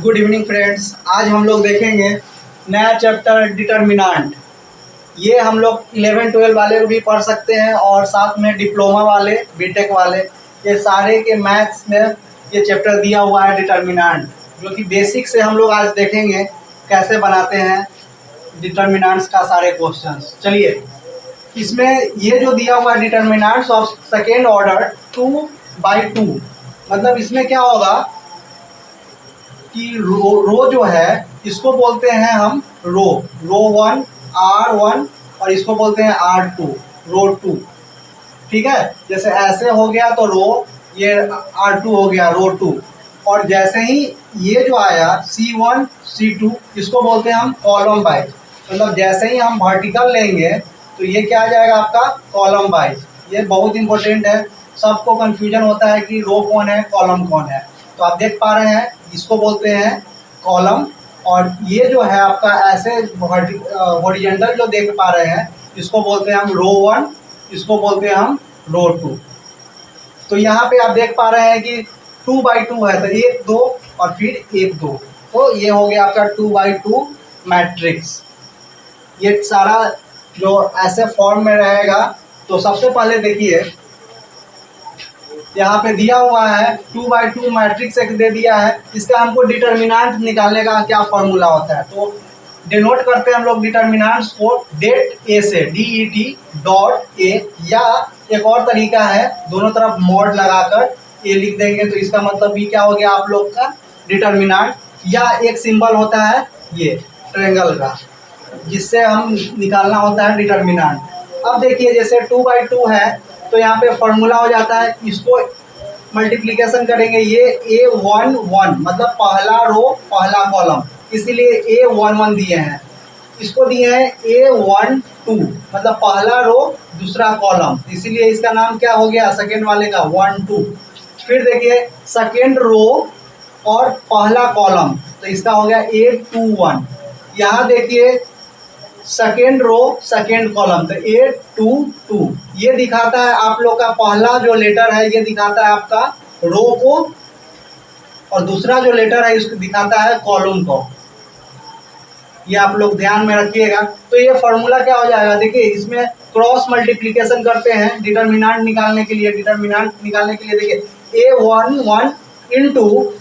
Good evening friends. आज हम लोग देखेंगे नया चैप्टर डिटर्मिनेंट। ये हम लोग 11-12 वाले भी पढ़ सकते हैं और साथ में डिप्लोमा वाले, बीटेक वाले, ये सारे के मैथ्स में ये चैप्टर दिया हुआ है डिटर्मिनेंट, जो कि बेसिक से हम लोग आज देखेंगे कैसे बनाते हैं डिटर्मिनेंट्स का सारे क्वेश्चंस। चलिए, इसमें ये जो दिया हुआ है डिटर्मिनेंट्स ऑफ सेकेंड ऑर्डर 2/2, मतलब इसमें क्या होगा कि रो जो है इसको बोलते हैं हम रो 1 R1 और इसको बोलते हैं R2, रो 2। ठीक है, जैसे ऐसे हो गया तो रो, ये R2 हो गया रो 2। और जैसे ही ये जो आया C1 C2, इसको बोलते हैं हम कॉलम वाइज, मतलब जैसे ही हम वर्टिकल लेंगे तो ये क्या आ जाएगा आपका कॉलम वाइज। ये बहुत इंपॉर्टेंट है, सबको कंफ्यूजन होता है कि रो कौन है कॉलम कौन है। तो आप देख पा रहे हैं इसको बोलते हैं कॉलम, और ये जो है आपका ऐसे हॉरिजॉन्टल जो देख पा रहे हैं इसको बोलते हैं हम रो 1, इसको बोलते हैं हम रो 2। तो यहाँ पे आप देख पा रहे हैं कि 2/2 है, तो 1 2 और फिर 1 2, तो ये हो गया आपका 2/2 मैट्रिक्स। ये सारा जो ऐसे फॉर्म में रहेगा। तो सबसे पहले देखिए यहाँ पे दिया हुआ है 2/2 मैट्रिक्स एक दे दिया है, इसका हमको डिटर्मिनेंट निकालने का क्या फॉर्मूला होता है। तो डिनोट करते हैं हम लोग डिटर्मिनेंट्स को डेट ए से, DET.A, या एक और तरीका है दोनों तरफ मॉड लगाकर ए लिख देंगे, तो इसका मतलब भी क्या हो गया आप लोग का डिटर्मिनेंट। या एक सिंबल होता है ये ट्रायंगल का, जिससे हम निकालना होता है डिटर्मिनेंट। अब देखिए जैसे 2/2 है तो यहाँ पे फॉर्मूला हो जाता है, इसको मल्टीप्लिकेशन करेंगे, ये A11 मतलब पहला रो पहला कॉलम, इसीलिए A11 दिए हैं। इसको दिए हैं A12 मतलब पहला रो दूसरा कॉलम, इसीलिए इसका नाम क्या हो गया सेकेंड वाले का 1 2। फिर देखिए सेकेंड रो और पहला कॉलम, तो इसका हो गया A21। यहाँ देखिए सेकेंड रो सेकेंड कॉलम, तो A22। ये दिखाता है आप लोग का पहला जो लेटर है ये दिखाता है आपका रो को, और दूसरा जो लेटर है इसको दिखाता है कॉलम को। ये आप लोग ध्यान में रखिएगा। तो ये फॉर्मूला क्या हो जाएगा, देखिए इसमें क्रॉस मल्टीप्लिकेशन करते हैं डिटर्मिनेंट निकालने के लिए। डिटर्मिनेंट निकालने के लिए देखिए A11 इंटू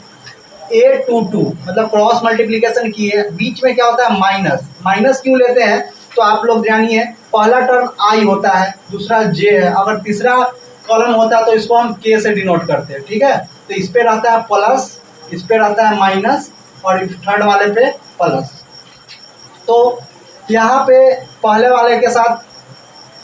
A22, मतलब क्रॉस मल्टीप्लिकेशन किए, बीच में क्या होता है माइनस। माइनस क्यों लेते हैं तो आप लोग जानिए, पहला टर्म I होता है, दूसरा J है, अगर तीसरा कॉलम होता है तो इसको हम K से डिनोट करते हैं। ठीक है, तो इस पे रहता है प्लस, इस पे रहता है माइनस, और थर्ड वाले पे प्लस। तो यहाँ पे पहले वाले के साथ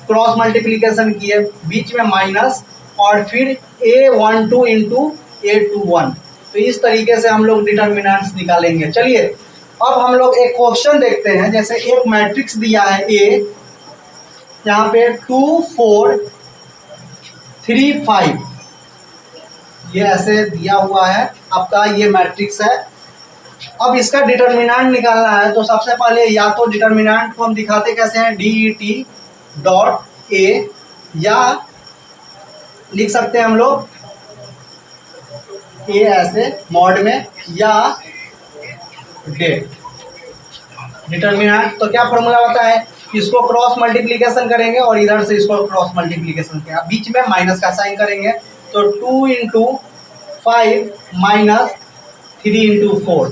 क्रॉस मल्टीप्लिकेशन किए, बीच में माइनस, और फिर A12 इंटू A21। तो इस तरीके से हम लोग डिटर्मिनेंट्स निकालेंगे। चलिए अब हम लोग एक क्वेश्चन देखते हैं। जैसे एक मैट्रिक्स दिया है A, यहाँ पे 2 4 3 5, ये ऐसे दिया हुआ है आपका, ये मैट्रिक्स है। अब इसका डिटर्मिनेंट निकालना है, तो सबसे पहले या तो डिटर्मिनेंट को हम दिखाते कैसे हैं DET.A, या लिख सकते हैं हम लोग ए ऐसे मॉड में, या डेट। डिटर्मिनेंट तो क्या फॉर्मूला होता है, इसको क्रॉस मल्टीप्लिकेशन करेंगे और इधर से इसको क्रॉस मल्टीप्लिकेशन किया, बीच में माइनस का साइन करेंगे, तो 2 इंटू 5 माइनस 3 इंटू 4।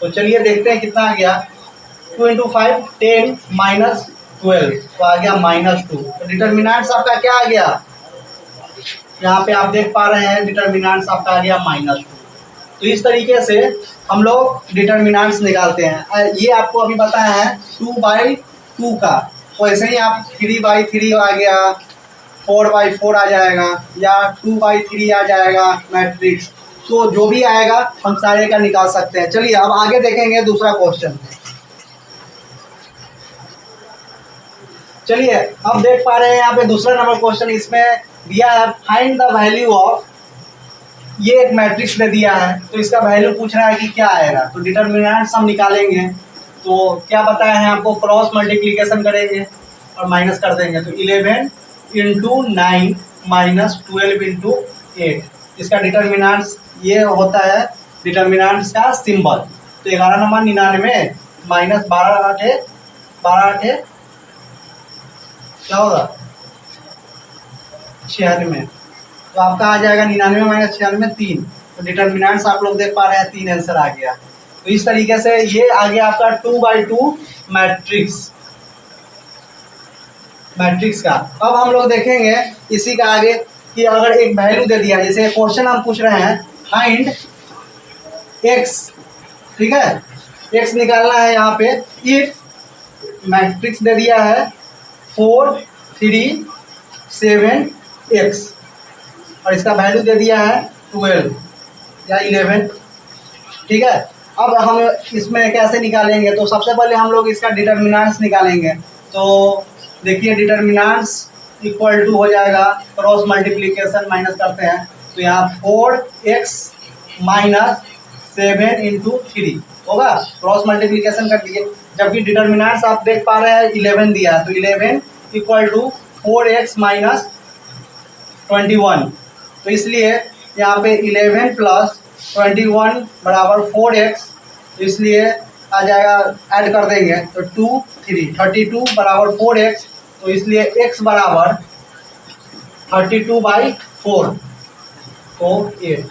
तो चलिए देखते हैं कितना आ गया। 2 इंटू 5 10 माइनस 12, तो आ गया -2। तो डिटर्मिनेंट्स आपका क्या आ गया, यहाँ पे आप देख पा रहे हैं डिटर्मिनेंट्स आपका आ गया -2। तो इस तरीके से हम लोग डिटर्मिनेंट्स निकालते हैं। ये आपको अभी बताया है 2/2 का, तो ऐसे ही आप 3/3 आ गया, 4/4 आ जाएगा, या 2/3 आ जाएगा मैट्रिक्स। तो जो भी आएगा हम सारे का निकाल सकते हैं। चलिए अब आगे देखेंगे दूसरा क्वेश्चन। चलिए अब देख पा रहे हैं यहाँ पे दूसरा नंबर क्वेश्चन, इसमें दिया है फाइंड द वैल्यू ऑफ, ये एक मैट्रिक्स दे दिया है, तो इसका वैल्यू पूछ रहा है कि क्या आएगा। तो डिटर्मिनेंट्स हम निकालेंगे, तो क्या बताया है आपको, क्रॉस मल्टीप्लिकेशन करेंगे और माइनस कर देंगे, तो 11 इंटू 9 माइनस 12 इंटू 8। इसका डिटर्मिनेंट्स ये होता है डिटर्मिनेंट्स का सिंबल। तो 11 नंबर 99 माइनस 12 आठे क्या होगा 96। तो आपका आ जाएगा 99 माइनस 96 3। तो डिटर्मिनेंट्स आप लोग देख पा रहे हैं 3 आंसर आ गया। तो इस तरीके से ये आ गया आपका 2x2 मैट्रिक्स का। अब हम लोग देखेंगे इसी का आगे कि अगर एक वैल्यू दे दिया, जैसे क्वेश्चन हम पूछ रहे हैं फाइंड x, ठीक है, x निकालना है यहाँ पे। इफ मैट्रिक्स दे दिया है 4 3 7 x और इसका वैल्यू दे दिया है 12 या 11, ठीक है। अब हम इसमें कैसे निकालेंगे, तो सबसे पहले हम लोग इसका डिटर्मिनेंट्स निकालेंगे। तो देखिए डिटर्मिनेंट्स इक्वल टू हो जाएगा क्रॉस मल्टीप्लिकेशन माइनस करते हैं, तो यहाँ 4x माइनस 7 इंटू 3 होगा, क्रॉस मल्टीप्लिकेशन कर दिए। जबकि डिटर्मिनेंट्स आप देख पा रहे हैं 11 दिया है, तो 11 इक्वल टू 4x माइनस 21। तो इसलिए यहाँ पे 11 प्लस 21 बराबर 4x, इसलिए आ जाएगा, ऐड कर देंगे तो 2 3 32 बराबर 4x, तो इसलिए x बराबर 32/4 तो 8,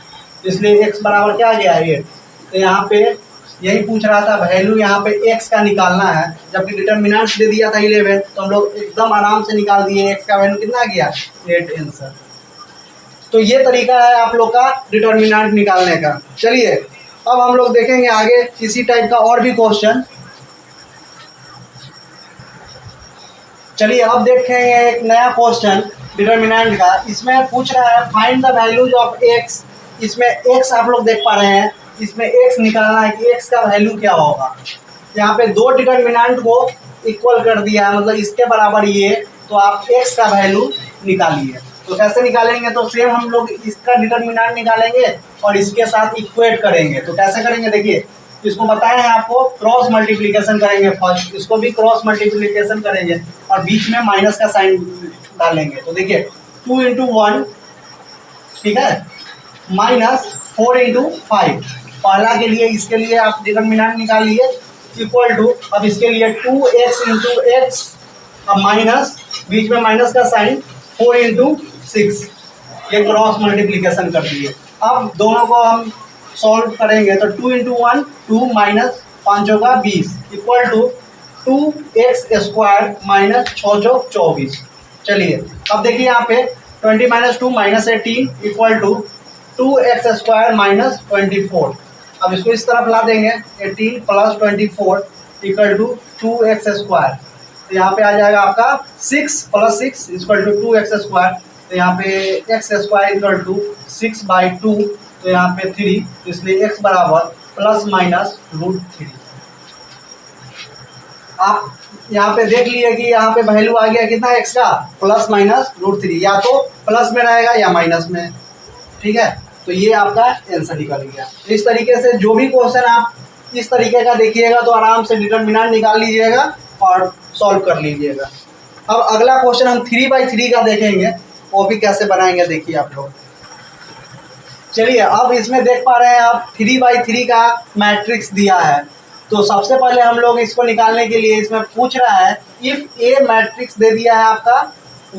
इसलिए x बराबर क्या आ गया 8। तो यहाँ पे यही पूछ रहा था, वैल्यू यहाँ पे x का निकालना है, जबकि डिटर्मिनेंट्स दे दिया था 11, तो हम लोग एकदम आराम से निकाल दिए। x का वैल्यू कितना आ गया 8 आंसर। तो ये तरीका है आप लोग का डिटर्मिनेंट निकालने का। चलिए अब हम लोग देखेंगे आगे इसी टाइप का और भी क्वेश्चन। चलिए अब देखेंगे एक नया क्वेश्चन डिटर्मिनेंट का। इसमें पूछ रहा है find the values of x। इसमें x आप लोग देख पा रहे हैं, इसमें x निकालना है कि x का वैल्यू क्या होगा। यहाँ पे दो डिटर्मिनेंट को इक्वल कर दिया है, मतलब इसके बराबर ये, तो आप x का वैल्यू निकालिए। तो कैसे निकालेंगे, तो सेम हम लोग इसका डिटर्मिनेंट निकालेंगे और इसके साथ इक्वेट करेंगे। तो कैसे करेंगे, देखिए इसको बताए हैं आपको, क्रॉस मल्टीप्लिकेशन करेंगे फर्स्ट, इसको भी क्रॉस मल्टीप्लिकेशन करेंगे और बीच में माइनस का साइन डालेंगे। तो देखिए 2 इंटू 1, ठीक है, माइनस 4 इंटू 5 पहला के लिए, इसके लिए आप डिटर्मिनेंट निकालिए इक्वल टू, अब इसके लिए 2x इंटू एक्स, अब माइनस, बीच में माइनस का साइन, 4 इंटू 6, ये क्रॉस मल्टीप्लिकेशन कर दिए। अब दोनों को हम सॉल्व करेंगे तो 2 इंटू 1 2 माइनस 5 होगा 20 इक्वल टू 2x² माइनस 6 चौक 24। चलिए अब देखिए यहाँ पे 20 minus 2 minus 18 equal to 2x² minus 24। अब इसको इस तरफ ला देंगे, 18 प्लस 24 इक्वल टू 2x²। तो यहाँ पे आ जाएगा आपका 6 प्लस 6 इक्वल टू 2x²। तो यहाँ पे x² इक्वल टू 6/2, तो यहाँ पे 3, इसलिए x बराबर प्लस माइनस √3। आप यहाँ पे देख लिए कि यहाँ पे वैल्यू आ गया कितना x का, प्लस माइनस √3, या तो प्लस में रहेगा या माइनस में, ठीक है। तो ये आपका आंसर निकल गया। इस तरीके से जो भी क्वेश्चन आप इस तरीके का देखिएगा तो आराम से डिटर्मिनेंट निकाल लीजिएगा और सॉल्व कर लीजिएगा। अब अगला क्वेश्चन हम 3/3 का देखेंगे, वो भी कैसे बनाएंगे देखिए आप लोग। चलिए अब इसमें देख पा रहे हैं आप 3/3 का मैट्रिक्स दिया है। तो सबसे पहले हम लोग इसको निकालने के लिए, इसमें पूछ रहा है इफ ए मैट्रिक्स दे दिया है आपका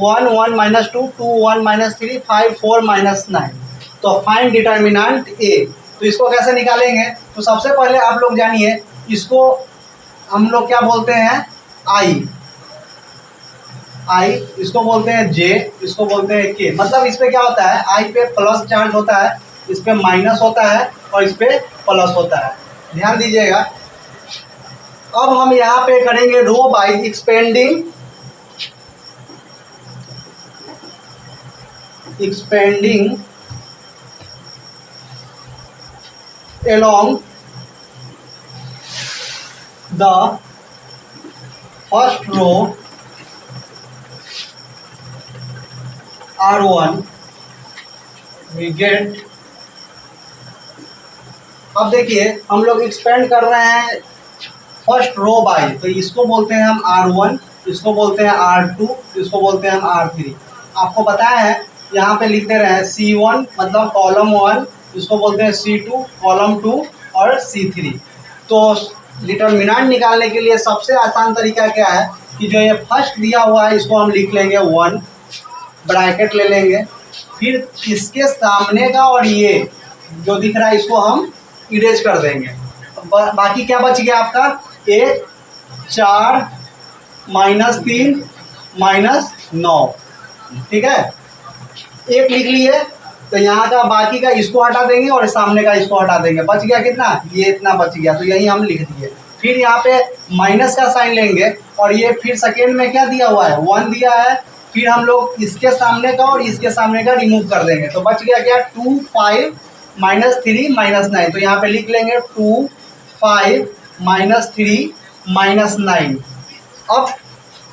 1 1 माइनस 2 2 1 माइनस 3 5 4 माइनस 9, तो फाइंड डिटर्मिनेंट ए। तो इसको कैसे निकालेंगे, तो सबसे पहले आप लोग जानिए, इसको हम लोग क्या बोलते हैं, आई, इसको बोलते हैं जे, इसको बोलते हैं के। मतलब इस पे क्या होता है, आई पे प्लस चार्ज होता है, इस पे माइनस होता है और इस पे प्लस होता है, ध्यान दीजिएगा। अब हम यहाँ पे करेंगे row by expanding along the first row R1 we get। अब देखिए हम लोग एक्सपेंड कर रहे हैं फर्स्ट रो बाय, तो इसको बोलते हैं हम R1, इसको बोलते हैं R2, इसको बोलते हैं हम R3। आपको बताया है यहाँ पे लिख दे रहे हैं C1 मतलब कॉलम 1, इसको बोलते हैं C2 कॉलम 2 और C3। तो डिटर्मिनेंट निकालने के लिए सबसे आसान तरीका क्या है कि जो ये फर्स्ट दिया हुआ है इसको हम लिख लेंगे 1, ब्रैकेट ले लेंगे, फिर इसके सामने का और ये जो दिख रहा है इसको हम इरेज कर देंगे। बाकी क्या बच गया आपका 1, 4, -3, -9, ठीक है, 1 लिख लिए। तो यहाँ का बाकी का इसको हटा देंगे और सामने का इसको हटा देंगे, बच गया कितना, ये इतना बच गया, तो यही हम लिख दिए। फिर यहाँ पे माइनस का साइन लेंगे और ये फिर सेकेंड में क्या दिया हुआ है 1 दिया है, फिर हम लोग इसके सामने का और इसके सामने का रिमूव कर देंगे, तो बच गया क्या 2, 5, -3, -9। तो यहाँ पे लिख लेंगे 2, 5, -3, -9। अब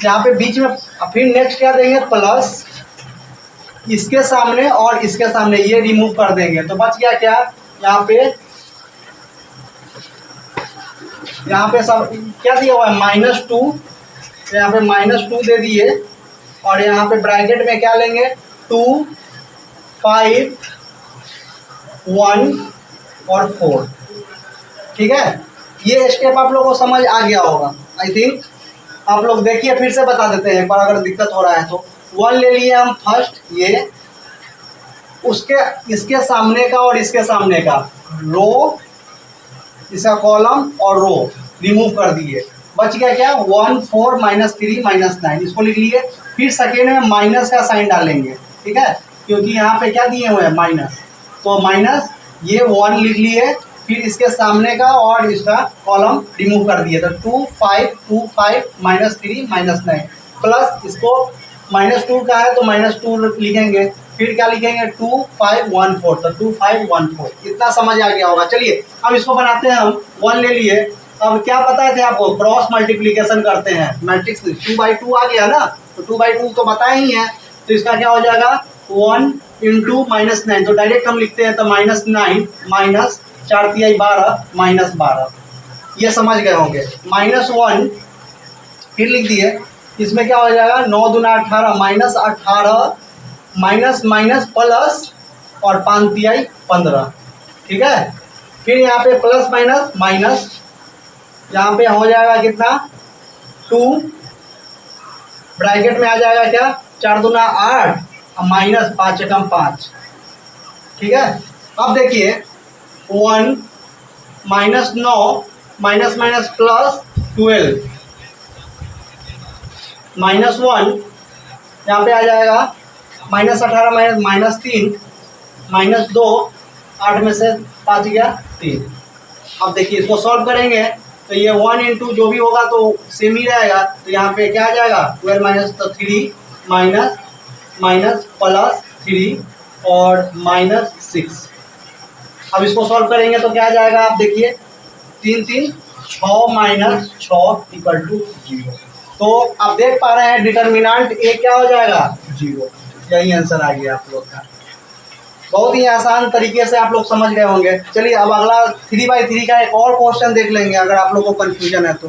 यहाँ पे बीच में फिर नेक्स्ट क्या देंगे प्लस, इसके सामने और इसके सामने ये रिमूव कर देंगे, तो बच गया क्या यहाँ पे सब क्या दिया हुआ है -2, तो यहाँ पे -2 दे दिए और यहाँ पे ब्रैकेट में क्या लेंगे 2, 5, 1 और 4, ठीक है। ये स्टेप आप लोगों को समझ आ गया होगा आई थिंक। आप लोग देखिए फिर से बता देते हैं एक बार अगर दिक्कत हो रहा है तो। 1 ले लिए हम फर्स्ट, ये उसके इसके सामने का और इसके सामने का रो, इसका कॉलम और रो रिमूव कर दिए, बच गया क्या 1, 4, -3, -9, इसको लिख लिए। फिर सेकेंड में माइनस का साइन डालेंगे, ठीक है, क्योंकि यहाँ पे क्या दिए हुए हैं माइनस, तो माइनस ये 1 लिख लिए, फिर इसके सामने का और इसका कॉलम रिमूव कर दिए, तो 2, 5, -3, -9 प्लस इसको -2 का है तो -2 लिखेंगे, फिर क्या लिखेंगे 2, 5, 1, 4, तो 2, 5, 1, 4। इतना समझ आ गया होगा। चलिए अब इसको बनाते हैं हम। 1 ले लिए, अब क्या पता थे आपको क्रॉस मल्टीप्लिकेशन करते हैं मैट्रिक्स 2/2 आ गया ना, तो 2/2 तो बताया ही है, तो इसका क्या हो जाएगा 1 × -9, तो डायरेक्ट हम लिखते हैं तो -9 -4 × 12 -12, ये समझ गए होंगे। -1 फिर लिख दिए, इसमें क्या हो जाएगा 9 दूना 18 -18 माइनस प्लस और 5 × 15, ठीक है। फिर यहाँ पे प्लस माइनस यहाँ पे हो जाएगा कितना 2, ब्रैकेट में आ जाएगा क्या 4 दूना 8 -5 × 5, ठीक है। अब देखिए 1 -9 माइनस प्लस 12 -1 यहाँ पे आ जाएगा -18 -3 -2, 8 में से 5 गया 3। अब देखिए इसको सॉल्व करेंगे तो ये 1 × जो भी होगा तो सेम ही रहेगा, तो यहाँ पे क्या आ जाएगा 12 तो 3 माइनस प्लस 3 और -6। अब इसको सॉल्व करेंगे तो क्या आ जाएगा आप देखिए 3 3 6 - 6 = 0। तो आप देख पा रहे हैं डिटर्मिनेंट ए क्या हो जाएगा 0। यही आंसर आ गया आप लोग का। बहुत ही आसान तरीके से आप लोग समझ गए होंगे। चलिए अब अगला 3/3 का एक और क्वेश्चन देख लेंगे अगर आप लोग को कंफ्यूजन है तो।